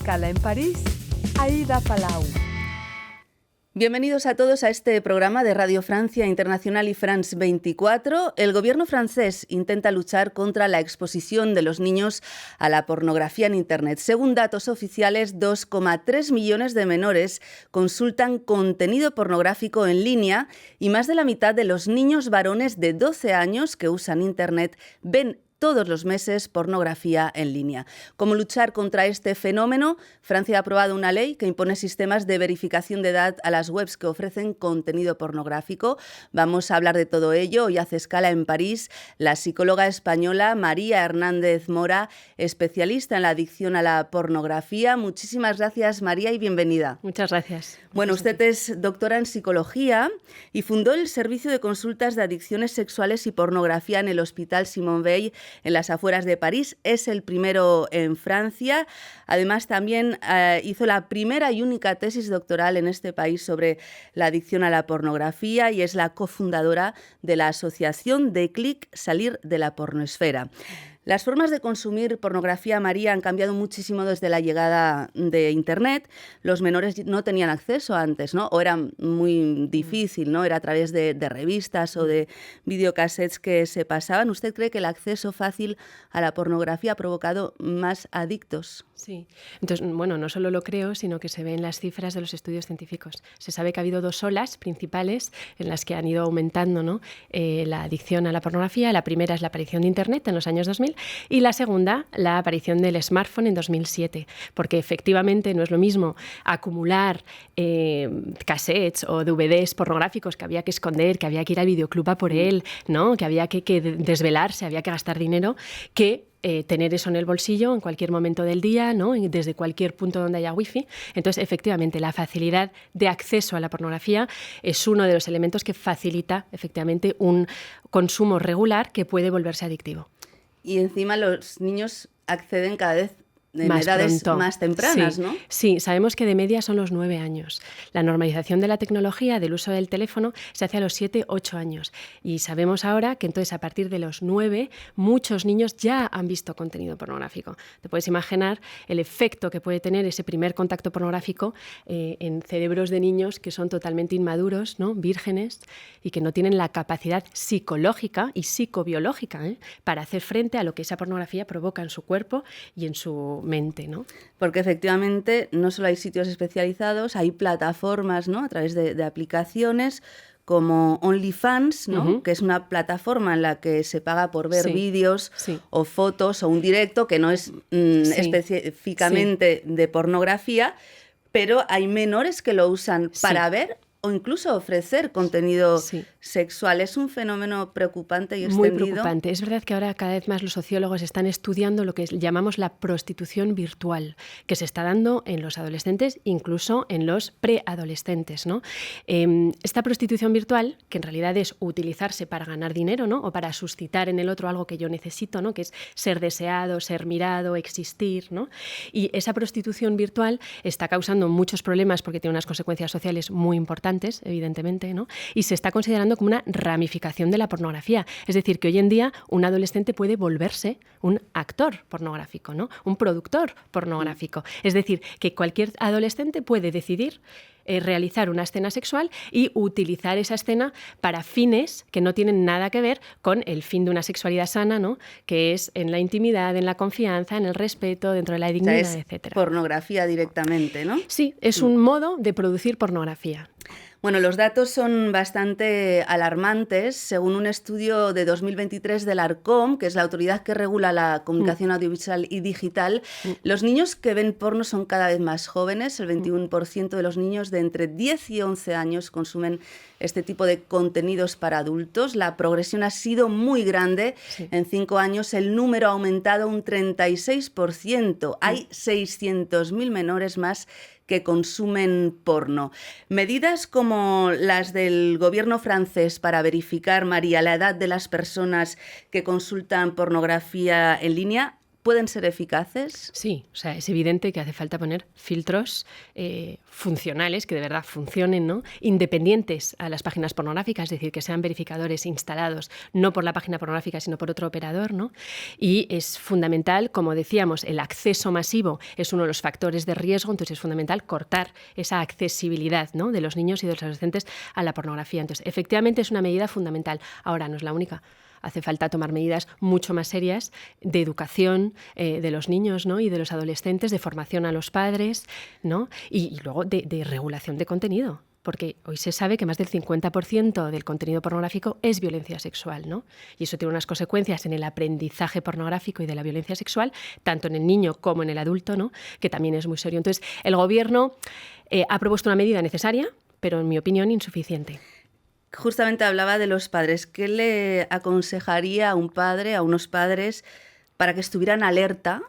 escala en París, Aida Palau. Bienvenidos a todos a este programa de Radio Francia Internacional y France 24. El gobierno francés intenta luchar contra la exposición de los niños a la pornografía en Internet. Según datos oficiales, 2,3 millones de menores consultan contenido pornográfico en línea y más de la mitad de los niños varones de 12 años que usan Internet ven todos los meses pornografía en línea. ¿Cómo luchar contra este fenómeno? Francia ha aprobado una ley que impone sistemas de verificación de edad a las webs que ofrecen contenido pornográfico. Vamos a hablar de todo ello. Hoy hace escala en París la psicóloga española María Hernández Mora, especialista en la adicción a la pornografía. Muchísimas gracias, María, y bienvenida. Muchas gracias. Bueno, usted es doctora en psicología y fundó el Servicio de Consultas de Adicciones Sexuales y Pornografía en el Hospital Simone Weil en las afueras de París. Es el primero en Francia. Además, también hizo la primera y única tesis doctoral en este país sobre la adicción a la pornografía y es la cofundadora de la asociación Déclic, Salir de la Pornosfera. Las formas de consumir pornografía, María, han cambiado muchísimo desde la llegada de Internet. Los menores no tenían acceso antes, ¿no? O era muy difícil, ¿no? Era a través de revistas o de videocassettes que se pasaban. ¿Usted cree que el acceso fácil a la pornografía ha provocado más adictos? Sí. Entonces, bueno, no solo lo creo, sino que se ve en las cifras de los estudios científicos. Se sabe que ha habido dos olas principales en las que han ido aumentando, ¿no? La adicción a la pornografía. La primera es la aparición de Internet en los años 2000 y la segunda, la aparición del smartphone en 2007. Porque efectivamente no es lo mismo acumular cassettes o DVDs pornográficos que había que esconder, que había que ir al videoclub a por él, ¿no? Que había que desvelarse, había que gastar dinero, que tener eso en el bolsillo en cualquier momento del día, ¿no? Desde cualquier punto donde haya wifi. Entonces, efectivamente, la facilidad de acceso a la pornografía es uno de los elementos que facilita, efectivamente, un consumo regular que puede volverse adictivo. Y encima los niños acceden cada vez en más edades pronto. más tempranas, Sí, ¿no? Sí, sabemos que de media son los 9 años. La normalización de la tecnología, del uso del teléfono, se hace a los 7, 8 años. Y sabemos ahora que entonces a partir de los 9 muchos niños ya han visto contenido pornográfico. Te puedes imaginar el efecto que puede tener ese primer contacto pornográfico en cerebros de niños que son totalmente inmaduros, ¿no? Vírgenes, y que no tienen la capacidad psicológica y psicobiológica para hacer frente a lo que esa pornografía provoca en su cuerpo y en su mente, ¿no? Porque efectivamente no solo hay sitios especializados, hay plataformas, ¿no? A través de aplicaciones como OnlyFans, ¿no? Que es una plataforma en la que se paga por ver vídeos o fotos o un directo que no es específicamente de pornografía, pero hay menores que lo usan para ver o incluso ofrecer contenido sexual. Es un fenómeno preocupante y extendido. Muy preocupante. Es verdad que ahora cada vez más los sociólogos están estudiando lo que llamamos la prostitución virtual, que se está dando en los adolescentes, incluso en los preadolescentes, ¿no? Esta prostitución virtual, que en realidad es utilizarse para ganar dinero, ¿no? O para suscitar en el otro algo que yo necesito, ¿no? Que es ser deseado, ser mirado, existir, ¿no? Y esa prostitución virtual está causando muchos problemas porque tiene unas consecuencias sociales muy importantes, evidentemente, ¿no? Y se está considerando como una ramificación de la pornografía. Es decir, que hoy en día un adolescente puede volverse un actor pornográfico, ¿no? Un productor pornográfico. Es decir, que cualquier adolescente puede decidir realizar una escena sexual y utilizar esa escena para fines que no tienen nada que ver con el fin de una sexualidad sana, ¿no? Que es en la intimidad, en la confianza, en el respeto, dentro de la dignidad, etcétera. Pornografía directamente, ¿no? Sí, es un modo de producir pornografía. Bueno, los datos son bastante alarmantes. Según un estudio de 2023 del Arcom, que es la autoridad que regula la comunicación audiovisual y digital, los niños que ven porno son cada vez más jóvenes. El 21% de los niños de entre 10 y 11 años consumen este tipo de contenidos para adultos. La progresión ha sido muy grande. En 5 años el número ha aumentado un 36%. Hay 600.000 menores más que consumen porno. Medidas como las del gobierno francés para verificar, María, la edad de las personas que consultan pornografía en línea pueden ser eficaces? Sí, o sea, es evidente que hace falta poner filtros funcionales, que de verdad funcionen, ¿no? Independientes a las páginas pornográficas, es decir, que sean verificadores instalados no por la página pornográfica, sino por otro operador, ¿no? Y es fundamental, como decíamos, el acceso masivo es uno de los factores de riesgo, entonces es fundamental cortar esa accesibilidad, ¿no?, de los niños y de los adolescentes a la pornografía. Entonces, efectivamente es una medida fundamental. Ahora, no es la única. Hace falta tomar medidas mucho más serias de educación de los niños, ¿no?, y de los adolescentes, de formación a los padres, ¿no?, y luego de regulación de contenido. Porque hoy se sabe que más del 50% del contenido pornográfico es violencia sexual, ¿no? Y eso tiene unas consecuencias en el aprendizaje pornográfico y de la violencia sexual, tanto en el niño como en el adulto, ¿no?, que también es muy serio. Entonces, el Gobierno ha propuesto una medida necesaria, pero en mi opinión insuficiente. Justamente hablaba de los padres. ¿Qué le aconsejaría a un padre, a unos padres, para que estuvieran alerta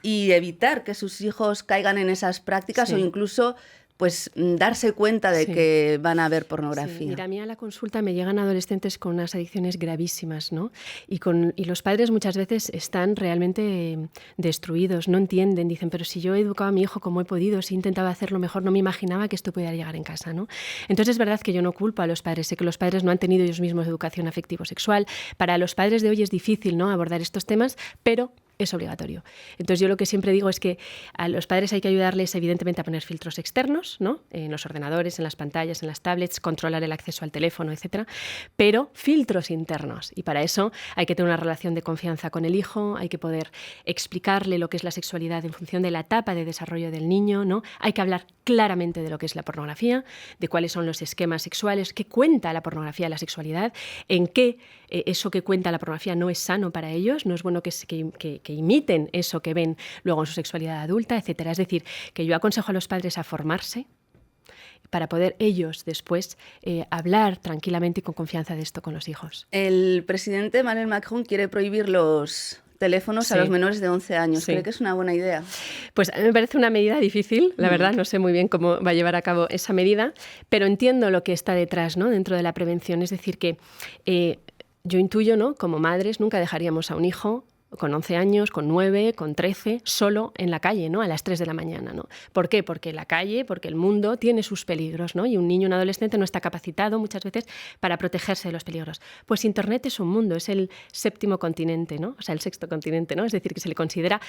y evitar que sus hijos caigan en esas prácticas o incluso pues darse cuenta de que van a ver pornografía? Sí. Mira, a mí a la consulta me llegan adolescentes con unas adicciones gravísimas, ¿no? Y los padres muchas veces están realmente destruidos, no entienden, dicen, pero si yo he educado a mi hijo como he podido, si he intentado hacerlo mejor, no me imaginaba que esto pudiera llegar en casa, ¿no? Entonces es verdad que yo no culpo a los padres, sé que los padres no han tenido ellos mismos educación afectivo-sexual. Para los padres de hoy es difícil, ¿no?, abordar estos temas, pero es obligatorio. Entonces yo lo que siempre digo es que a los padres hay que ayudarles evidentemente a poner filtros externos, ¿no?, en los ordenadores, en las pantallas, en las tablets, controlar el acceso al teléfono, etcétera, pero filtros internos. Y para eso hay que tener una relación de confianza con el hijo, hay que poder explicarle lo que es la sexualidad en función de la etapa de desarrollo del niño, ¿no? Hay que hablar claramente de lo que es la pornografía, de cuáles son los esquemas sexuales, qué cuenta la pornografía de la sexualidad, en qué eso que cuenta la pornografía no es sano para ellos, no es bueno que imiten eso que ven luego en su sexualidad adulta, etcétera. Es decir, que yo aconsejo a los padres a formarse para poder ellos después hablar tranquilamente y con confianza de esto con los hijos. El presidente Emmanuel Macron quiere prohibir los teléfonos a los menores de 11 años. ¿Cree que es una buena idea? Pues a mí me parece una medida difícil, la verdad, no sé muy bien cómo va a llevar a cabo esa medida, pero entiendo lo que está detrás, ¿no?, dentro de la prevención. Es decir, que yo intuyo, ¿no?, como madres nunca dejaríamos a un hijo con 11 años, con 9, con 13, solo en la calle, ¿no?, a las 3 de la mañana, ¿no? ¿Por qué? Porque la calle, porque el mundo tiene sus peligros, ¿no? Y un niño, un adolescente no está capacitado muchas veces para protegerse de los peligros. Pues Internet es un mundo, es el séptimo continente, ¿no? O sea, el sexto continente, ¿no? Es decir, que se le considera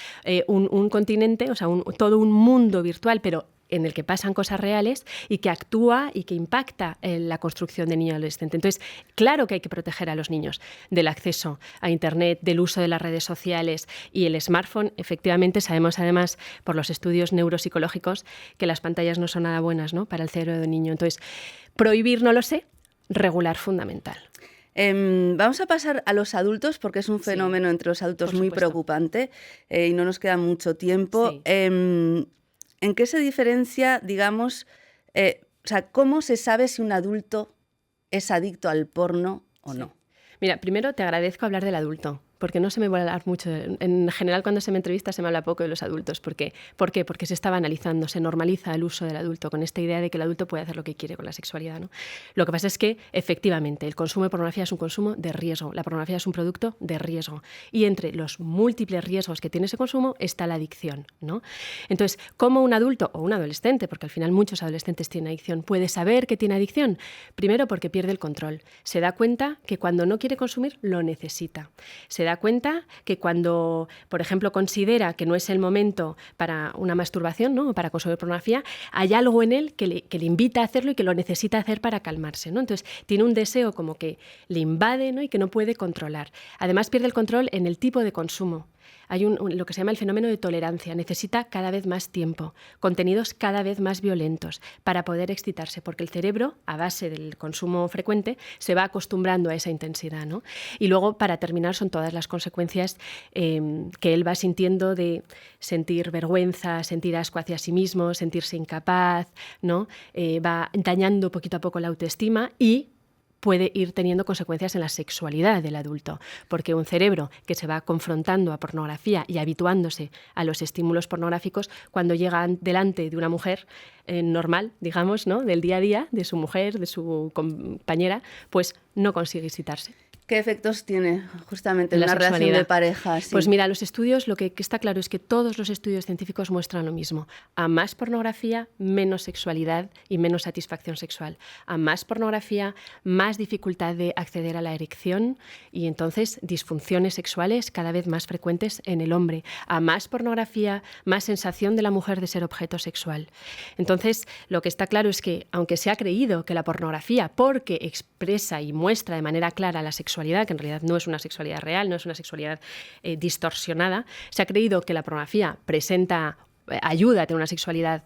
un continente, o sea, todo un mundo virtual, pero en el que pasan cosas reales y que actúa y que impacta en la construcción de niño y adolescente. Entonces, claro que hay que proteger a los niños del acceso a Internet, del uso de las redes sociales y el smartphone. Efectivamente, sabemos además por los estudios neuropsicológicos que las pantallas no son nada buenas, ¿no?, para el cerebro de un niño. Entonces, prohibir no lo sé, regular fundamental. Vamos a pasar a los adultos porque es un fenómeno entre los adultos muy preocupante y no nos queda mucho tiempo. ¿En qué se diferencia, digamos, o sea, cómo se sabe si un adulto es adicto al porno o no? Mira, primero te agradezco hablar del adulto, porque no se me va a hablar mucho. En general, cuando se me entrevista, se me habla poco de los adultos. ¿Por qué? ¿Por qué? Porque se está banalizando, se normaliza el uso del adulto con esta idea de que el adulto puede hacer lo que quiere con la sexualidad, ¿no? Lo que pasa es que, efectivamente, el consumo de pornografía es un consumo de riesgo. La pornografía es un producto de riesgo. Y entre los múltiples riesgos que tiene ese consumo está la adicción, ¿no? Entonces, ¿cómo un adulto o un adolescente, porque al final muchos adolescentes tienen adicción, puede saber que tiene adicción? Primero, porque pierde el control. Se da cuenta que cuando no quiere consumir, lo necesita. Se da cuenta que cuando, por ejemplo, considera que no es el momento para una masturbación, ¿no?, o para consumir pornografía, hay algo en él que le invita a hacerlo y que lo necesita hacer para calmarse, ¿no? Entonces, tiene un deseo como que le invade, ¿no?, y que no puede controlar. Además, pierde el control en el tipo de consumo. Hay lo que se llama el fenómeno de tolerancia. Necesita cada vez más tiempo, contenidos cada vez más violentos para poder excitarse, porque el cerebro, a base del consumo frecuente, se va acostumbrando a esa intensidad, ¿no? Y luego, para terminar, son todas las consecuencias que él va sintiendo de sentir vergüenza, sentir asco hacia sí mismo, sentirse incapaz, ¿no? Va dañando poquito a poco la autoestima y puede ir teniendo consecuencias en la sexualidad del adulto, porque un cerebro que se va confrontando a pornografía y habituándose a los estímulos pornográficos, cuando llega delante de una mujer normal, digamos, ¿no?, del día a día, de su mujer, de su compañera, pues no consigue excitarse. ¿Qué efectos tiene justamente En una la relación sexualidad. de pareja? Sí. Pues mira, los estudios, lo que está claro es que todos los estudios científicos muestran lo mismo. A más pornografía, menos sexualidad y menos satisfacción sexual. A más pornografía, más dificultad de acceder a la erección y entonces disfunciones sexuales cada vez más frecuentes en el hombre. A más pornografía, más sensación de la mujer de ser objeto sexual. Entonces, lo que está claro es que, aunque se ha creído que la pornografía, porque expresa y muestra de manera clara la sexualidad, que en realidad no es una sexualidad real, no es una sexualidad distorsionada, se ha creído que la pornografía ayuda a tener una sexualidad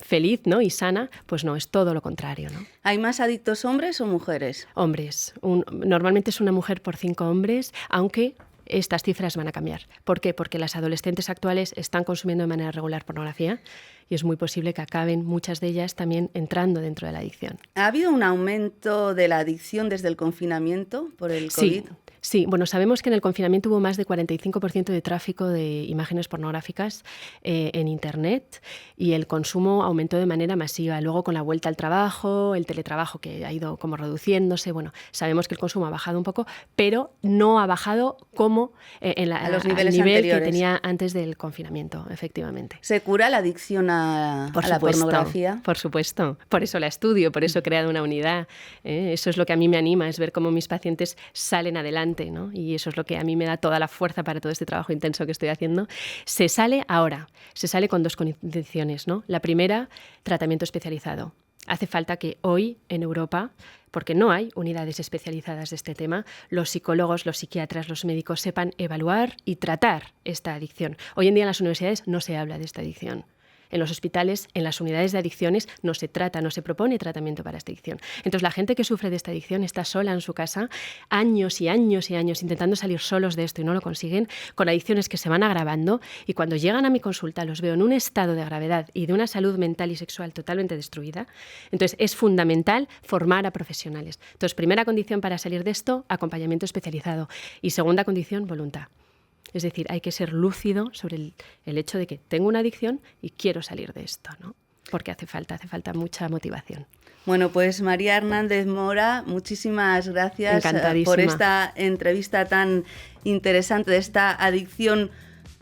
feliz, ¿no? Y sana, pues no, es todo lo contrario, ¿no? ¿Hay más adictos hombres o mujeres? Hombres. Normalmente es una mujer por 5 hombres, aunque estas cifras van a cambiar. ¿Por qué? Porque las adolescentes actuales están consumiendo de manera regular pornografía y es muy posible que acaben muchas de ellas también entrando dentro de la adicción. ¿Ha habido un aumento de la adicción desde el confinamiento por el COVID? Sí, bueno, sabemos que en el confinamiento hubo más de 45% de tráfico de imágenes pornográficas en Internet y el consumo aumentó de manera masiva. Luego, con la vuelta al trabajo, el teletrabajo que ha ido como reduciéndose, bueno, sabemos que el consumo ha bajado un poco, pero no ha bajado como a los niveles al nivel anteriores que tenía antes del confinamiento, efectivamente. ¿Se cura la adicción a la pornografía? Por supuesto, por eso la estudio, por eso he creado una unidad. Eso es lo que a mí me anima, es ver cómo mis pacientes salen adelante, ¿no? Y eso es lo que a mí me da toda la fuerza para todo este trabajo intenso que estoy haciendo. Se sale con 2 condiciones, ¿no? La primera, tratamiento especializado. Hace falta que hoy en Europa, porque no hay unidades especializadas de este tema, los psicólogos, los psiquiatras, los médicos sepan evaluar y tratar esta adicción. Hoy en día en las universidades no se habla de esta adicción. En los hospitales, en las unidades de adicciones, no se trata, no se propone tratamiento para esta adicción. Entonces, la gente que sufre de esta adicción está sola en su casa, años y años y años intentando salir solos de esto y no lo consiguen, con adicciones que se van agravando, y cuando llegan a mi consulta los veo en un estado de gravedad y de una salud mental y sexual totalmente destruida. Entonces, es fundamental formar a profesionales. Entonces, primera condición para salir de esto, acompañamiento especializado. Y segunda condición, voluntad. Es decir, hay que ser lúcido sobre el hecho de que tengo una adicción y quiero salir de esto, ¿no? Porque hace falta mucha motivación. Bueno, pues María Hernández Mora, muchísimas gracias por esta entrevista tan interesante de esta adicción,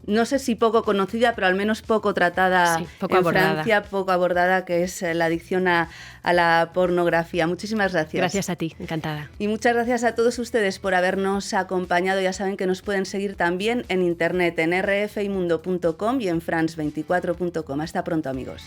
no sé si poco conocida, pero al menos poco tratada Francia, poco abordada, que es la adicción a la pornografía. Muchísimas gracias. Gracias a ti, encantada. Y muchas gracias a todos ustedes por habernos acompañado. Ya saben que nos pueden seguir también en internet, en rfimundo.com y en france24.com. Hasta pronto, amigos.